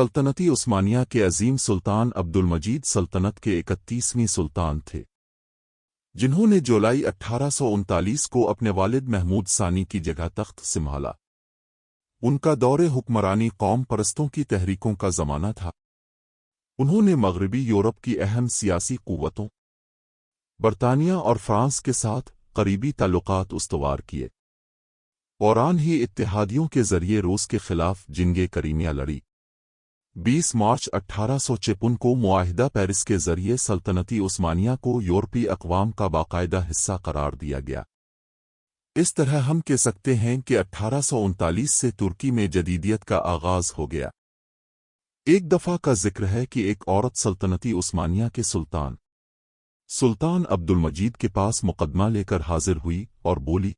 सल्तनती उस्मानिया के अजीम सुल्तान अब्दुल मजीद सल्तनत के 31वें सुल्तान थे, जिन्होंने जुलाई 1839 को अपने वालिद महमूद सानी की जगह तख्त संभाला। उनका दौरे हुक्मरानी कौम परस्तों की तहरीकों का ज़माना था। उन्होंने मगरबी यूरोप की अहम सियासी क़ुव्वतों बरतानिया और फ्रांस के साथ करीबी ताल्लुकात उस्तवार किए। औरान ही इत्तेहादियों के ज़रिए रूस के खिलाफ जिंगे करीमिया लड़ी। 20 मार्च 1856 को मुआहिदा पेरिस के ज़रिए सल्तनती उस्मानिया को यूरोपीय अक़वाम का बाकायदा हिस्सा करार दिया गया। इस तरह हम कह सकते हैं कि 1839 से तुर्की में जदीदियत का आगाज़ हो गया। एक दफ़ा का जिक्र है कि एक औरत सल्तनती उस्मानिया के सुल्तान अब्दुल मजीद के पास मुकदमा लेकर हाजिर हुई और बोली,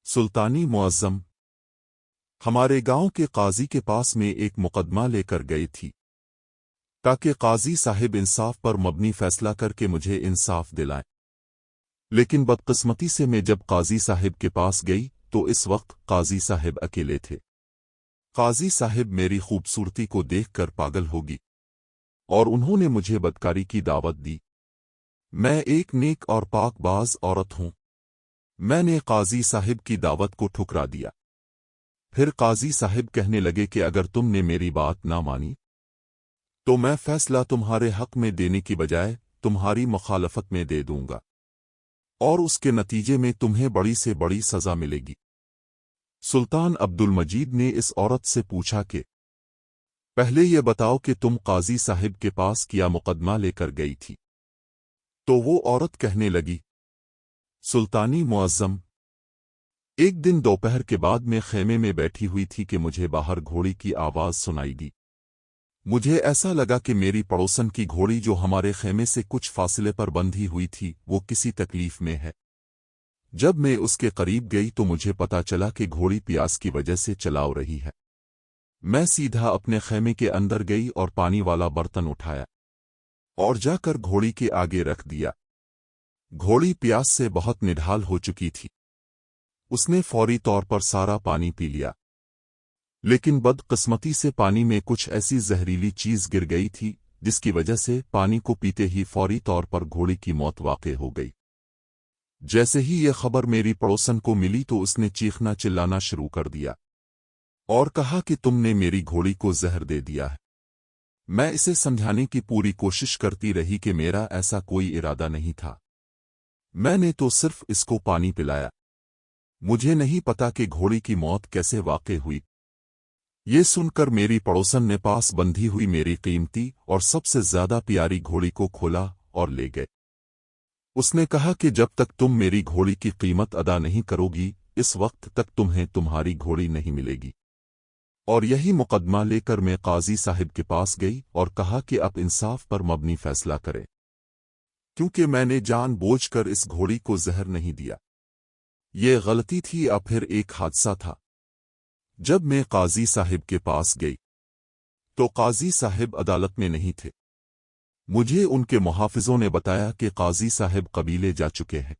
सुल्तानी मुअज़्ज़म, हमारे गांव के काजी के पास में एक मुकदमा लेकर गई थी ताकि काजी साहिब इंसाफ पर मबनी फैसला करके मुझे इंसाफ दिलाएं। लेकिन बदकिस्मती से मैं जब काजी साहिब के पास गई तो इस वक्त काजी साहिब अकेले थे। काजी साहिब मेरी खूबसूरती को देखकर पागल होगी और उन्होंने मुझे बदकारी की दावत दी। मैं एक नेक और पाकबाज औरत हूं। मैंने काजी साहिब की दावत को ठुकरा दिया। फिर काजी साहिब कहने लगे कि अगर तुमने मेरी बात ना मानी तो मैं फैसला तुम्हारे हक में देने की बजाय तुम्हारी मुखालफत में दे दूंगा और उसके नतीजे में तुम्हें बड़ी से बड़ी सजा मिलेगी। सुल्तान अब्दुल मजीद ने इस औरत से पूछा कि पहले यह बताओ कि तुम काजी साहिब के पास क्या मुकदमा लेकर गई थी? तो वो औरत कहने लगी, सुल्तानी मुअज़्ज़म, एक दिन दोपहर के बाद मैं खेमे में बैठी हुई थी कि मुझे बाहर घोड़ी की आवाज़ सुनाई दी। मुझे ऐसा लगा कि मेरी पड़ोसन की घोड़ी जो हमारे खेमे से कुछ फासले पर बंधी हुई थी वो किसी तकलीफ में है। जब मैं उसके करीब गई तो मुझे पता चला कि घोड़ी प्यास की वजह से चलाव रही है। मैं सीधा अपने खेमे के अंदर गई और पानी वाला बर्तन उठाया और जाकर घोड़ी के आगे रख दिया। घोड़ी प्यास से बहुत निढाल हो चुकी थी। उसने फौरी तौर पर सारा पानी पी लिया, लेकिन बदकिस्मती से पानी में कुछ ऐसी जहरीली चीज गिर गई थी जिसकी वजह से पानी को पीते ही फौरी तौर पर घोड़ी की मौत वाक़ई हो गई। जैसे ही यह खबर मेरी पड़ोसन को मिली तो उसने चीखना चिल्लाना शुरू कर दिया और कहा कि तुमने मेरी घोड़ी को जहर दे दिया है। मैं इसे समझाने की पूरी कोशिश करती रही कि मेरा ऐसा कोई इरादा नहीं था। मैंने तो सिर्फ इसको पानी पिलाया। मुझे नहीं पता कि घोड़ी की मौत कैसे वाक़ई हुई। ये सुनकर मेरी पड़ोसन ने पास बंधी हुई मेरी कीमती और सबसे ज्यादा प्यारी घोड़ी को खोला और ले गए। उसने कहा कि जब तक तुम मेरी घोड़ी की कीमत अदा नहीं करोगी इस वक्त तक तुम्हें तुम्हारी घोड़ी नहीं मिलेगी। और यही मुकदमा लेकर मैं काजी साहिब के पास गई और कहा कि अब इंसाफ पर मबनी फैसला करें, क्योंकि मैंने जानबूझकर इस घोड़ी को जहर नहीं दिया। ये गलती थी या फिर एक हादसा था। जब मैं काजी साहिब के पास गई तो काजी साहिब अदालत में नहीं थे। मुझे उनके मुहाफिजों ने बताया कि काजी साहिब कबीले जा चुके हैं।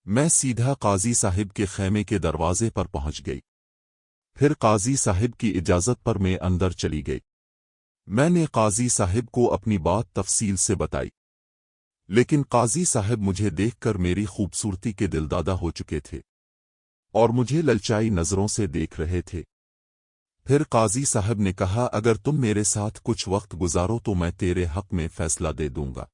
मैं सीधा काजी साहिब के खेमे के दरवाजे पर पहुंच गई। फिर काजी साहिब की इजाज़त पर मैं अंदर चली गई। मैंने काजी साहिब को अपनी बात तफसील से बताई, लेकिन काजी साहिब मुझे देखकर मेरी खूबसूरती के दिलदादा हो चुके थे और मुझे ललचाई नजरों से देख रहे थे। फिर काजी साहब ने कहा, अगर तुम मेरे साथ कुछ वक्त गुजारो तो मैं तेरे हक में फैसला दे दूंगा।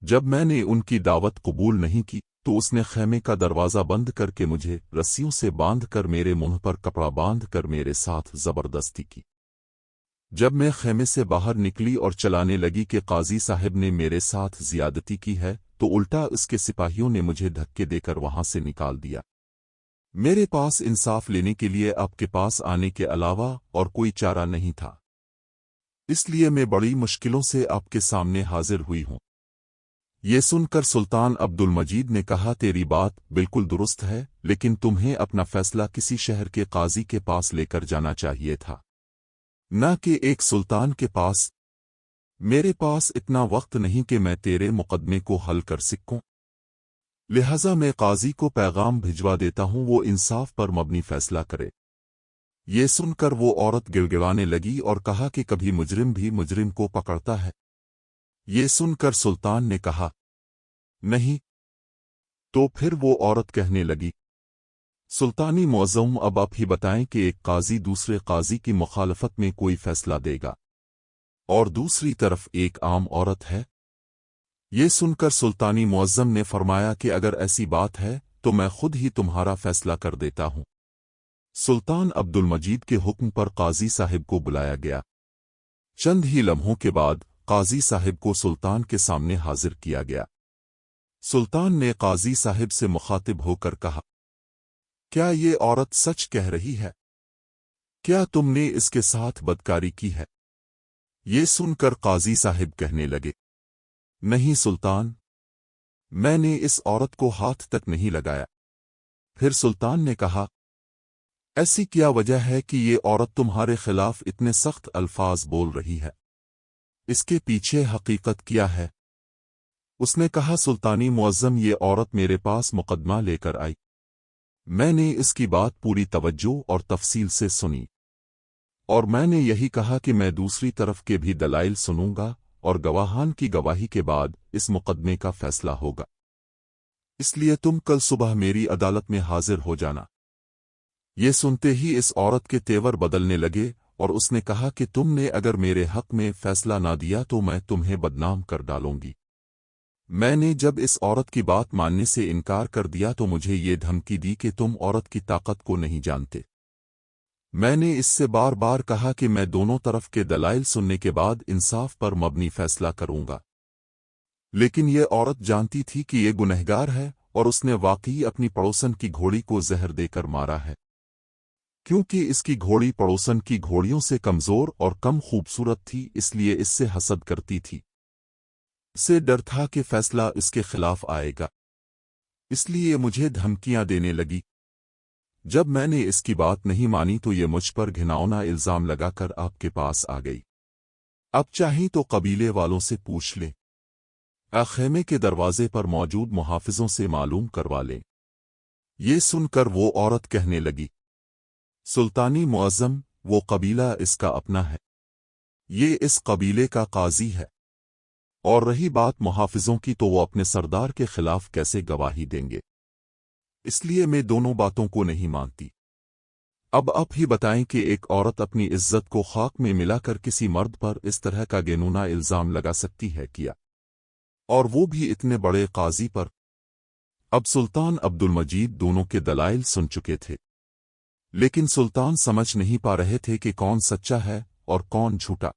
जब मैंने उनकी दावत कबूल नहीं की तो उसने खेमे का दरवाज़ा बंद करके मुझे रस्सियों से बांधकर मेरे मुंह पर कपड़ा बांधकर मेरे साथ जबरदस्ती की। जब मैं खेमे से बाहर निकली और चलाने लगी कि काजी साहब ने मेरे साथ ज्यादती की है तो उल्टा उसके सिपाहियों ने मुझे धक्के देकर वहां से निकाल दिया। मेरे पास इंसाफ लेने के लिए आपके पास आने के अलावा और कोई चारा नहीं था, इसलिए मैं बड़ी मुश्किलों से आपके सामने हाजिर हुई हूं। ये सुनकर सुल्तान अब्दुल मजीद ने कहा, तेरी बात बिल्कुल दुरुस्त है, लेकिन तुम्हें अपना फैसला किसी शहर के काजी के पास लेकर जाना चाहिए था, न कि एक सुल्तान के पास। मेरे पास इतना वक्त नहीं कि मैं तेरे मुकदमे को हल कर सकूं, लिहाजा मैं काजी को पैगाम भिजवा देता हूं, वो इंसाफ पर मबनी फैसला करे। ये सुनकर वो औरत गिड़गिड़ाने लगी और कहा कि कभी मुजरिम भी मुजरिम को पकड़ता है। ये सुनकर सुल्तान ने कहा, नहीं। तो फिर वो औरत कहने लगी, सुल्तानी मुअज़्ज़म, अब आप ही बताएं कि एक काजी दूसरे काजी की मुखालफत में कोई फैसला देगा और दूसरी तरफ एक आम औरत है। ये सुनकर सुल्तानी मुअज़्ज़म ने फरमाया कि अगर ऐसी बात है तो मैं खुद ही तुम्हारा फैसला कर देता हूं। सुल्तान अब्दुल मजीद के हुक्म पर काजी साहिब को बुलाया गया। चंद ही लम्हों के बाद काजी साहिब को सुल्तान के सामने हाजिर किया गया। सुल्तान ने काजी साहिब से मुखातिब होकर कहा, क्या ये औरत सच कह रही है? क्या तुमने इसके साथ बदकारी की है? ये सुनकर काजी साहिब कहने लगे, नहीं सुल्तान, मैंने इस औरत को हाथ तक नहीं लगाया। फिर सुल्तान ने कहा, ऐसी क्या वजह है कि ये औरत तुम्हारे खिलाफ इतने सख्त अल्फाज बोल रही है? इसके पीछे हकीकत क्या है? उसने कहा, सुल्तानी मुअज़्ज़म, ये औरत मेरे पास मुकदमा लेकर आई। मैंने इसकी बात पूरी तवज्जो और तफसील से सुनी और मैंने यही कहा कि मैं दूसरी तरफ के भी दलाइल सुनूंगा और गवाहान की गवाही के बाद इस मुकदमे का फैसला होगा। इसलिए तुम कल सुबह मेरी अदालत में हाजिर हो जाना। ये सुनते ही इस औरत के तेवर बदलने लगे और उसने कहा कि तुमने अगर मेरे हक में फैसला ना दिया तो मैं तुम्हें बदनाम कर डालूंगी। मैंने जब इस औरत की बात मानने से इनकार कर दिया तो मुझे ये धमकी दी कि तुम औरत की ताकत को नहीं जानते। मैंने इससे बार बार कहा कि मैं दोनों तरफ के दलाइल सुनने के बाद इंसाफ पर मबनी फैसला करूंगा, लेकिन ये औरत जानती थी कि ये गुनहगार है और उसने वाकई अपनी पड़ोसन की घोड़ी को जहर देकर मारा है। क्योंकि इसकी घोड़ी पड़ोसन की घोड़ियों से कमजोर और कम खूबसूरत थी, इसलिए इससे हसद करती थी। से डर था कि फैसला इसके खिलाफ आएगा, इसलिए मुझे धमकियां देने लगी। जब मैंने इसकी बात नहीं मानी तो ये मुझ पर घिनौना इल्जाम लगाकर आपके पास आ गई। अब चाहें तो कबीले वालों से पूछ लें, खेमे के दरवाजे पर मौजूद मुहाफिजों से मालूम करवा लें। ये सुनकर वो औरत कहने लगी, सुल्तानी मुअज़्ज़म, वो कबीला इसका अपना है, ये इस कबीले का काजी है, और रही बात मुहाफिजों की तो वो अपने सरदार के खिलाफ कैसे गवाही देंगे, इसलिए मैं दोनों बातों को नहीं मानती। अब आप ही बताएं कि एक औरत अपनी इज्जत को खाक में मिलाकर किसी मर्द पर इस तरह का गेनूना इल्जाम लगा सकती है क्या, और वो भी इतने बड़े काजी पर। अब सुल्तान अब्दुल मजीद दोनों के दलाइल सुन चुके थे, लेकिन सुल्तान समझ नहीं पा रहे थे कि कौन सच्चा है और कौन झूठा।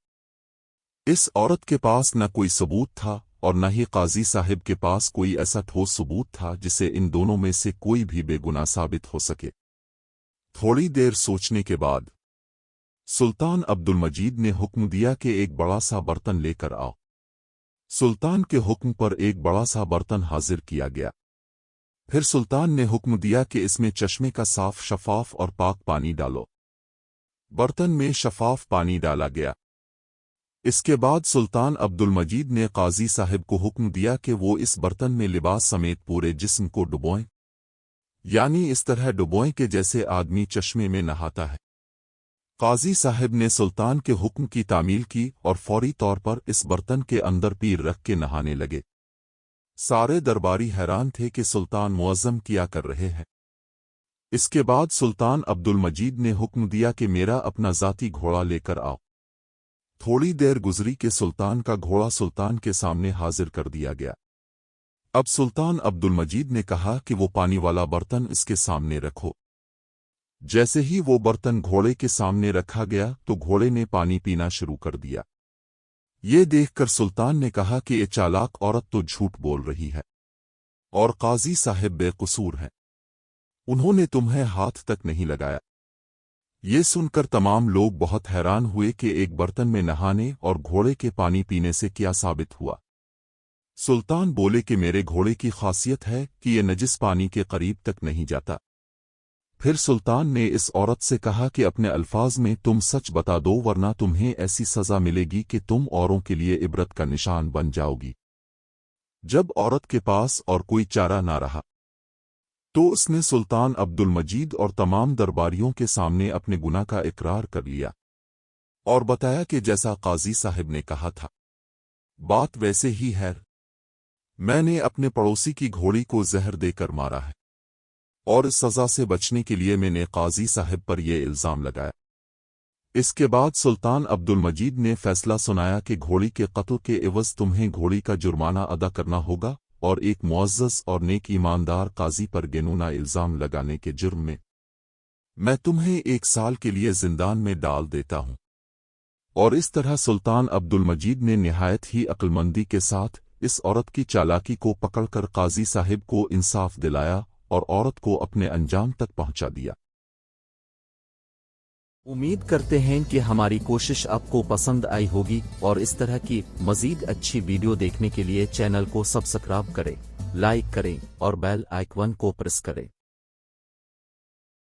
इस औरत के पास न कोई सबूत था और न ही काजी साहिब के पास कोई ऐसा ठोस सबूत था जिसे इन दोनों में से कोई भी बेगुनाह साबित हो सके। थोड़ी देर सोचने के बाद सुल्तान अब्दुल मजीद ने हुक्म दिया कि एक बड़ा सा बर्तन लेकर आओ। सुल्तान के हुक्म पर एक बड़ा सा बर्तन हाजिर किया गया। फिर सुल्तान ने हुक्म दिया कि इसमें चश्मे का साफ, शफाफ और पाक पानी डालो। बर्तन में शफाफ पानी डाला गया। इसके बाद सुल्तान अब्दुल मजीद ने काजी साहिब को हुक्म दिया कि वो इस बर्तन में लिबास समेत पूरे जिस्म को डुबोएं, यानी इस तरह डुबोएं कि जैसे आदमी चश्मे में नहाता है। काजी साहिब ने सुल्तान के हुक्म की तामील की और फौरी तौर पर इस बर्तन के अंदर पैर रख के नहाने लगे। सारे दरबारी हैरान थे कि सुल्तान मुअज़्ज़म क्या कर रहे हैं। इसके बाद सुल्तान अब्दुल मजीद ने हुक्म दिया कि मेरा अपना ज़ाती घोड़ा लेकर आओ। थोड़ी देर गुजरी कि सुल्तान का घोड़ा सुल्तान के सामने हाजिर कर दिया गया। अब सुल्तान अब्दुल मजीद ने कहा कि वो पानी वाला बर्तन इसके सामने रखो। जैसे ही वो बर्तन घोड़े के सामने रखा गया तो घोड़े ने पानी पीना शुरू कर दिया। ये देखकर सुल्तान ने कहा कि ये चालाक औरत तो झूठ बोल रही है और काजी साहिब बेकसूर हैं, उन्होंने तुम्हें हाथ तक नहीं लगाया। ये सुनकर तमाम लोग बहुत हैरान हुए कि एक बर्तन में नहाने और घोड़े के पानी पीने से क्या साबित हुआ। सुल्तान बोले कि मेरे घोड़े की खासियत है कि ये नजिस पानी के करीब तक नहीं जाता। फिर सुल्तान ने इस औरत से कहा कि अपने अल्फाज में तुम सच बता दो, वरना तुम्हें ऐसी सजा मिलेगी कि तुम औरों के लिए इबरत का निशान बन जाओगी। जब औरत के पास और कोई चारा ना रहा تو اس نے سلطان عبدل مجید اور تمام درباریوں کے سامنے اپنے گناہ کا اقرار کر لیا اور بتایا کہ جیسا قاضی صاحب نے کہا تھا بات ویسے ہی ہے، میں نے اپنے پڑوسی کی گھوڑی کو زہر دے کر مارا ہے، اور اس سزا سے بچنے کے لیے میں نے قاضی صاحب پر یہ الزام لگایا۔ اس کے بعد سلطان عبد المجید نے فیصلہ سنایا کہ گھوڑی کے قتل کے عوض تمہیں گھوڑی کا جرمانہ ادا کرنا ہوگا، اور ایک معزز اور نیک ایماندار قاضی پر گنونا الزام لگانے کے جرم میں تمہیں 1 سال کے لیے زندان میں ڈال دیتا ہوں۔ اور اس طرح سلطان عبد المجید نے نہایت ہی عقلمندی کے ساتھ اس عورت کی چالاکی کو پکڑ کر قاضی صاحب کو انصاف دلایا اور عورت کو اپنے انجام تک پہنچا دیا۔ امید کرتے ہیں کہ ہماری کوشش آپ کو پسند آئی ہوگی، اور اس طرح کی مزید اچھی ویڈیو دیکھنے کے لیے چینل کو سبسکرائب کریں، لائک کریں اور بیل آئیکن کو پریس کریں۔